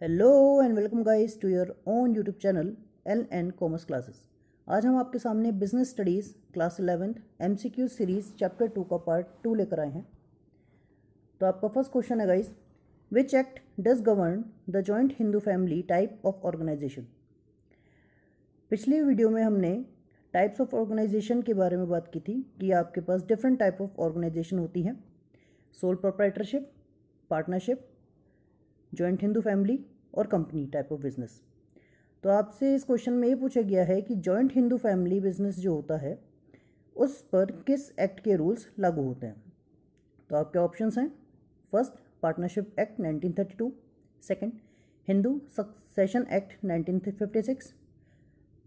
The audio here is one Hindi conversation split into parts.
Hello and welcome guys to your own YouTube channel L N commerce classes. आज हम आपके सामने business studies class 11 MCQ series chapter 2 का पार्ट 2 लेकर आए हैं। तो आपका फर्स्ट क्वेश्चन है guys, which act does govern the joint Hindu family type of organization. पिछली वीडियो में हमने टाइप्स ऑफ ऑर्गेनाइजेशन के बारे में बात की थी कि आपके पास डिफरेंट टाइप ऑफ ऑर्गेनाइजेशन होती हैं, sole proprietorship, partnership, joint Hindu family और कंपनी टाइप ऑफ बिजनेस। तो आपसे इस क्वेश्चन में ये पूछा गया है कि जॉइंट हिंदू फैमिली बिजनेस जो होता है उस पर किस एक्ट के रूल्स लागू होते हैं। तो आपके ऑप्शंस हैं, first partnership act 1932, second Hindu succession act 1956,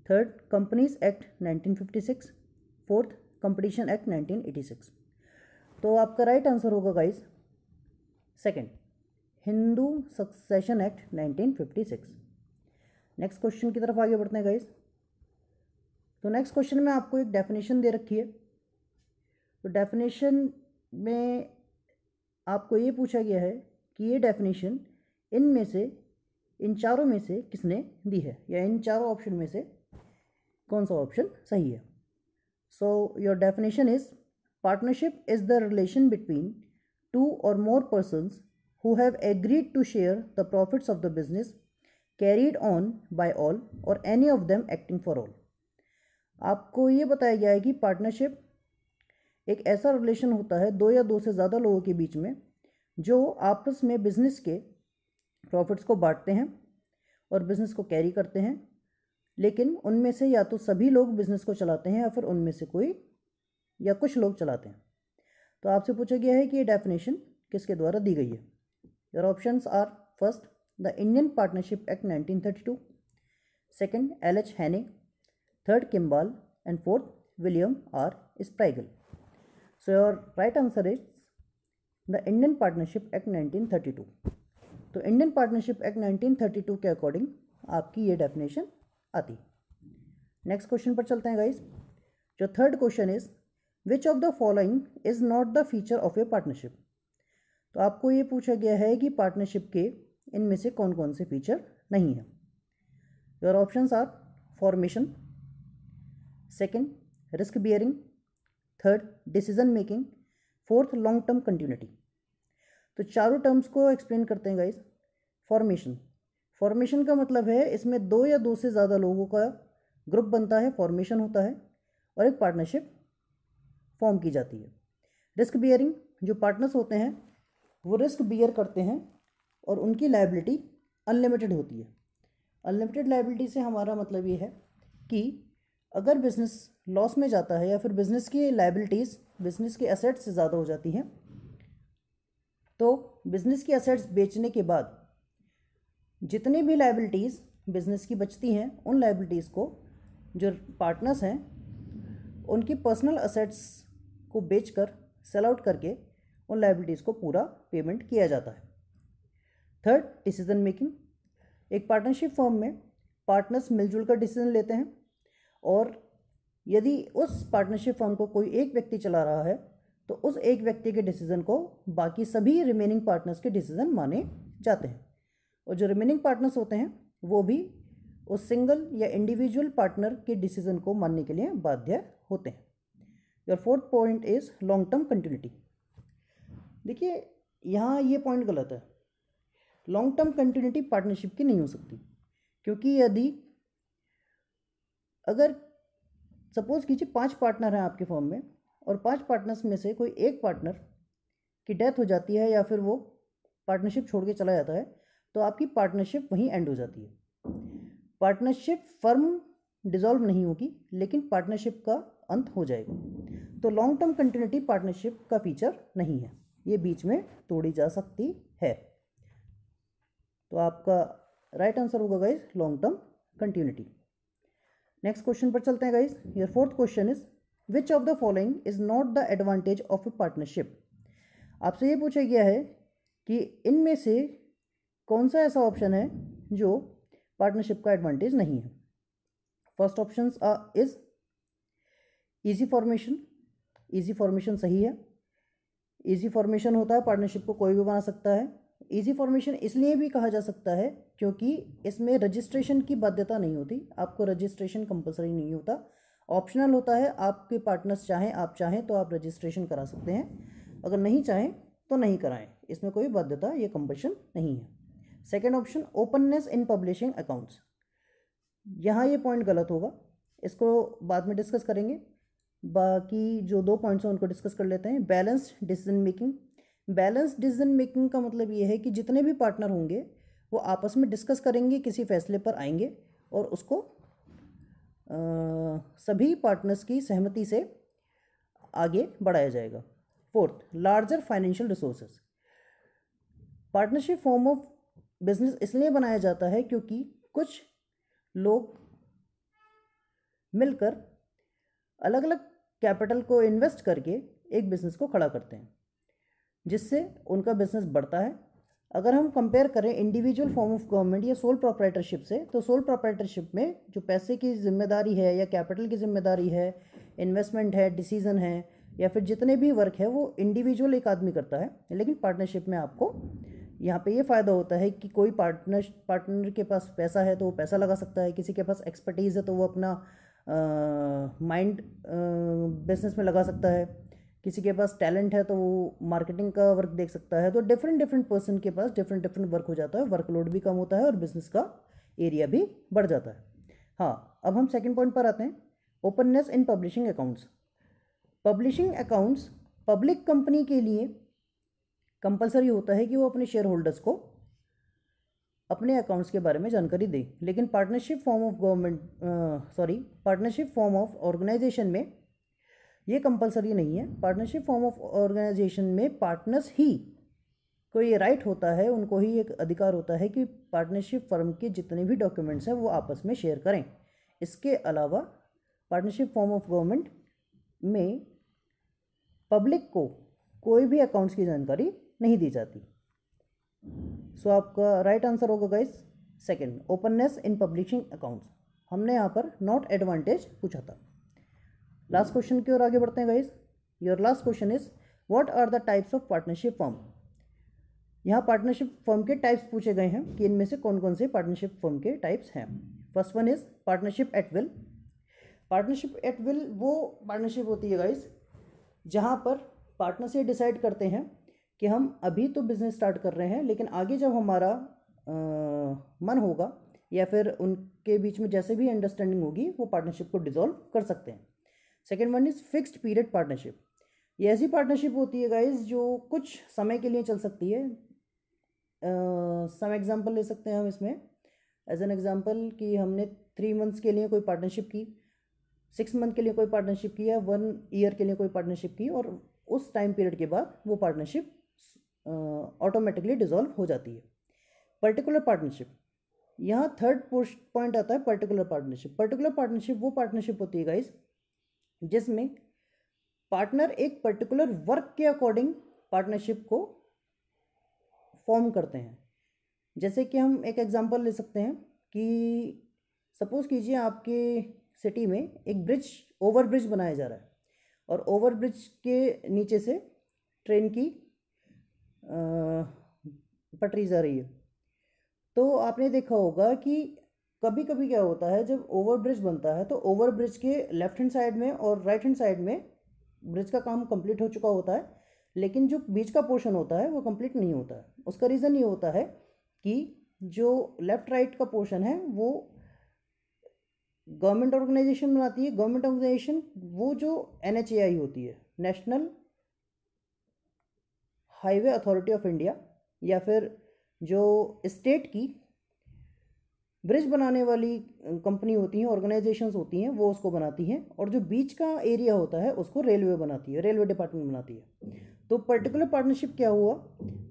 third companies act 1956, fourth competition act 1986। तो आपका राइट आंसर होगा guys second, Hindu succession act 1956। Next question की तरफ आगे बढ़ते हैं गाइस। तो नेक्स्ट क्वेश्चन में आपको एक डेफिनेशन दे रखी है। तो डेफिनेशन में आपको ये पूछा गया है कि ये डेफिनेशन इनमें से इन चारों में से किसने दी है, या इन चारों ऑप्शन में से कौन सा ऑप्शन सही है। So your definition is partnership is the relation between two और मोर persons who have agreed to share the profits of the business carried on by all or any of them acting for all। आपको ये बताया गया है कि पार्टनरशिप एक ऐसा रिलेशन होता है दो या दो से ज़्यादा लोगों के बीच में जो आपस में बिजनेस के प्रॉफिट्स को बांटते हैं और बिजनेस को कैरी करते हैं, लेकिन उनमें से या तो सभी लोग बिजनेस को चलाते हैं या फिर उनमें से कोई या कुछ लोग चलाते हैं। तो आपसे पूछा गया है कि ये डेफिनेशन किसके द्वारा दी गई है। Your options are first the Indian Partnership Act 1932, second L.H. Haney, third Kimball and fourth William R. Sprague। So your right answer is the Indian Partnership Act 1932। तो Indian Partnership Act 1932 के अकॉर्डिंग आपकी ये डेफिनेशन आती। नेक्स्ट क्वेश्चन पर चलते हैं गाइस। जो third question is which of the following is not the feature of A partnership. तो आपको ये पूछा गया है कि पार्टनरशिप के इनमें से कौन कौन से फीचर नहीं है। Your options are formation, second risk bearing, third decision making, fourth long term continuity. तो चारों टर्म्स को एक्सप्लेन करते हैं गाइस। फॉर्मेशन, फॉर्मेशन का मतलब है इसमें दो या दो से ज़्यादा लोगों का ग्रुप बनता है, फॉर्मेशन होता है और एक पार्टनरशिप फॉर्म की जाती है। रिस्क बियरिंग, जो पार्टनर्स होते हैं वो रिस्क बियर करते हैं और उनकी लायबिलिटी अनलिमिटेड होती है। अनलिमिटेड लायबिलिटी से हमारा मतलब ये है कि अगर बिज़नेस लॉस में जाता है या फिर बिज़नेस की लायबिलिटीज़ बिज़नेस के एसेट्स से ज़्यादा हो जाती हैं, तो बिज़नेस की एसेट्स बेचने के बाद जितनी भी लायबिलिटीज़ बिज़नेस की बचती हैं उन लायबिलिटीज़ को जो पार्टनर्स हैं उनकी पर्सनल एसेट्स को बेचकर सेल आउट करके उन लायबिलिटीज़ को पूरा पेमेंट किया जाता है। थर्ड डिसीजन मेकिंग, एक पार्टनरशिप फर्म में पार्टनर्स मिलजुल कर डिसीजन लेते हैं और यदि उस पार्टनरशिप फर्म को कोई एक व्यक्ति चला रहा है तो उस एक व्यक्ति के डिसीजन को बाकी सभी रिमेनिंग पार्टनर्स के डिसीजन माने जाते हैं और जो रिमेनिंग पार्टनर्स होते हैं वो भी उस सिंगल या इंडिविजुअल पार्टनर के डिसीजन को मानने के लिए बाध्य होते हैं। Your fourth point is long term continuity. देखिए यहाँ ये पॉइंट गलत है। लॉन्ग टर्म कंटिन्यूटी पार्टनरशिप की नहीं हो सकती, क्योंकि यदि अगर सपोज कीजिए 5 पार्टनर हैं आपके फर्म में और 5 पार्टनर्स में से कोई एक पार्टनर की डेथ हो जाती है या फिर वो पार्टनरशिप छोड़ के चला जाता है तो आपकी पार्टनरशिप वहीं एंड हो जाती है। पार्टनरशिप फर्म डिसॉल्व नहीं होगी लेकिन पार्टनरशिप का अंत हो जाएगा। तो लॉन्ग टर्म कंटिन्यूटी पार्टनरशिप का फीचर नहीं है, ये बीच में तोड़ी जा सकती है। तो आपका राइट आंसर होगा guys long term continuity. Next question पर चलते हैं guys. Your fourth question is which of the following is not the advantage of A partnership. आपसे ये पूछा गया है कि इनमें से कौन सा ऐसा ऑप्शन है जो पार्टनरशिप का एडवांटेज नहीं है। First option is easy formation. Easy formation सही है। ईजी फॉर्मेशन होता है, पार्टनरशिप को कोई भी बना सकता है। ईजी फॉर्मेशन इसलिए भी कहा जा सकता है क्योंकि इसमें रजिस्ट्रेशन की बाध्यता नहीं होती, आपको रजिस्ट्रेशन कंपलसरी नहीं होता, ऑप्शनल होता है। आपके पार्टनर्स चाहें, आप चाहें तो आप रजिस्ट्रेशन करा सकते हैं, अगर नहीं चाहें तो नहीं कराएं, इसमें कोई बाध्यता या कंपल्शन नहीं है। Second option, openness in publishing accounts, यहाँ ये पॉइंट गलत होगा, इसको बाद में डिस्कस करेंगे। बाकी जो 2 पॉइंट्स हैं उनको डिस्कस कर लेते हैं। Balanced decision making, balance decision making का मतलब ये है कि जितने भी पार्टनर होंगे वो आपस में डिस्कस करेंगे, किसी फैसले पर आएंगे और उसको सभी पार्टनर्स की सहमति से आगे बढ़ाया जाएगा। Fourth, larger financial resources, partnership form of business इसलिए बनाया जाता है क्योंकि कुछ लोग मिलकर अलग अलग कैपिटल को इन्वेस्ट करके एक बिज़नेस को खड़ा करते हैं, जिससे उनका बिजनेस बढ़ता है। अगर हम कंपेयर करें इंडिविजुअल फॉर्म ऑफ गवर्नमेंट या सोल प्रोप्राइटरशिप से, तो सोल प्रोप्राइटरशिप में जो पैसे की जिम्मेदारी है या कैपिटल की जिम्मेदारी है, इन्वेस्टमेंट है, डिसीजन है या फिर जितने भी वर्क है वो इंडिविजुअल एक आदमी करता है। लेकिन पार्टनरशिप में आपको यहाँ पे ये फ़ायदा होता है कि कोई पार्टनर के पास पैसा है तो वो पैसा लगा सकता है, किसी के पास एक्सपर्टीज़ है तो वो अपना माइंड बिजनेस में लगा सकता है, किसी के पास टैलेंट है तो वो मार्केटिंग का वर्क देख सकता है। तो डिफरेंट पर्सन के पास डिफरेंट वर्क हो जाता है, वर्कलोड भी कम होता है और बिजनेस का एरिया भी बढ़ जाता है। हाँ, अब हम सेकंड पॉइंट पर आते हैं, openness in publishing accounts. Publishing accounts public company के लिए कंपलसरी होता है कि वो अपने शेयर होल्डर्स को अपने अकाउंट्स के बारे में जानकारी दे। लेकिन पार्टनरशिप फॉर्म ऑफ ऑर्गेनाइजेशन में ये कंपलसरी नहीं है। पार्टनरशिप फॉर्म ऑफ ऑर्गेनाइजेशन में पार्टनर्स ही को ये राइट होता है, उनको ही एक अधिकार होता है कि पार्टनरशिप फर्म के जितने भी डॉक्यूमेंट्स हैं वो आपस में शेयर करें। इसके अलावा पार्टनरशिप फॉर्म ऑफ गवर्नमेंट में पब्लिक को कोई भी अकाउंट्स की जानकारी नहीं दी जाती। सो आपका राइट आंसर होगा guys second, openness in publishing accounts. हमने यहाँ पर नॉट एडवांटेज पूछा था। लास्ट क्वेश्चन की ओर आगे बढ़ते हैं guys. Your last question is what are the types of partnership firm. यहाँ पार्टनरशिप फर्म के टाइप्स पूछे गए हैं कि इनमें से कौन कौन से पार्टनरशिप फर्म के टाइप्स हैं। First one is partnership at will. Partnership at will वो पार्टनरशिप होती है गाइस जहाँ पर पार्टनर्स ये डिसाइड करते हैं कि हम अभी तो बिज़नेस स्टार्ट कर रहे हैं, लेकिन आगे जब हमारा मन होगा या फिर उनके बीच में जैसे भी अंडरस्टैंडिंग होगी वो पार्टनरशिप को डिसॉल्व कर सकते हैं। Second one is fixed period partnership. ये ऐसी पार्टनरशिप होती है गाइस जो कुछ समय के लिए चल सकती है। सम एग्जांपल ले सकते हैं हम इसमें, एज एन एग्जांपल कि हमने 3 मंथ्स के लिए कोई पार्टनरशिप की, 6 मंथ के लिए कोई पार्टनरशिप की या 1 ईयर के लिए कोई पार्टनरशिप की, और उस टाइम पीरियड के बाद वो पार्टनरशिप ऑटोमेटिकली डिसॉल्व हो जाती है। पर्टिकुलर पार्टनरशिप, यहाँ थर्ड पॉइंट आता है पर्टिकुलर पार्टनरशिप। पर्टिकुलर पार्टनरशिप वो पार्टनरशिप होती है गाइस जिसमें पार्टनर एक पर्टिकुलर वर्क के अकॉर्डिंग पार्टनरशिप को फॉर्म करते हैं। जैसे कि हम एक एग्जांपल ले सकते हैं कि सपोज कीजिए आपके सिटी में एक ब्रिज, ओवर ब्रिज बनाया जा रहा है और ओवर ब्रिज के नीचे से ट्रेन की पटरी जा रही है। तो आपने देखा होगा कि कभी कभी क्या होता है, जब ओवर ब्रिज बनता है तो ओवर ब्रिज के लेफ्ट हैंड साइड में और राइट हैंड साइड में ब्रिज का काम कंप्लीट हो चुका होता है, लेकिन जो बीच का पोर्शन होता है वो कंप्लीट नहीं होता है। उसका रीज़न ये होता है कि जो लेफ्ट राइट का पोर्शन है वो गवर्नमेंट ऑर्गेनाइजेशन बनाती है। गवर्नमेंट ऑर्गेनाइजेशन वो जो NHAI होती है, national highway authority of India, या फिर जो स्टेट की ब्रिज बनाने वाली कंपनी होती हैं, ऑर्गेनाइजेशंस होती हैं, वो उसको बनाती हैं। और जो बीच का एरिया होता है उसको रेलवे बनाती है, रेलवे डिपार्टमेंट बनाती है। तो पर्टिकुलर पार्टनरशिप क्या हुआ,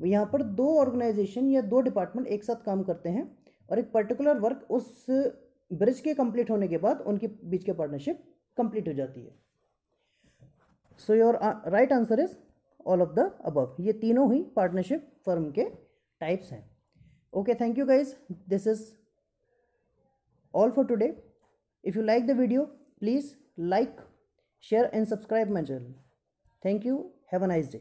यहाँ पर 2 ऑर्गेनाइजेशन या 2 डिपार्टमेंट एक साथ काम करते हैं और एक पर्टिकुलर वर्क उस ब्रिज के कंप्लीट होने के बाद उनके बीच के पार्टनरशिप कंप्लीट हो जाती है। So your right answer is all of the above. ये तीनों ही पार्टनरशिप फर्म के टाइप्स हैं। Okay, thank you guys, this is all for today. If you like the video, please like, share and subscribe my channel. Thank you. Have a nice day.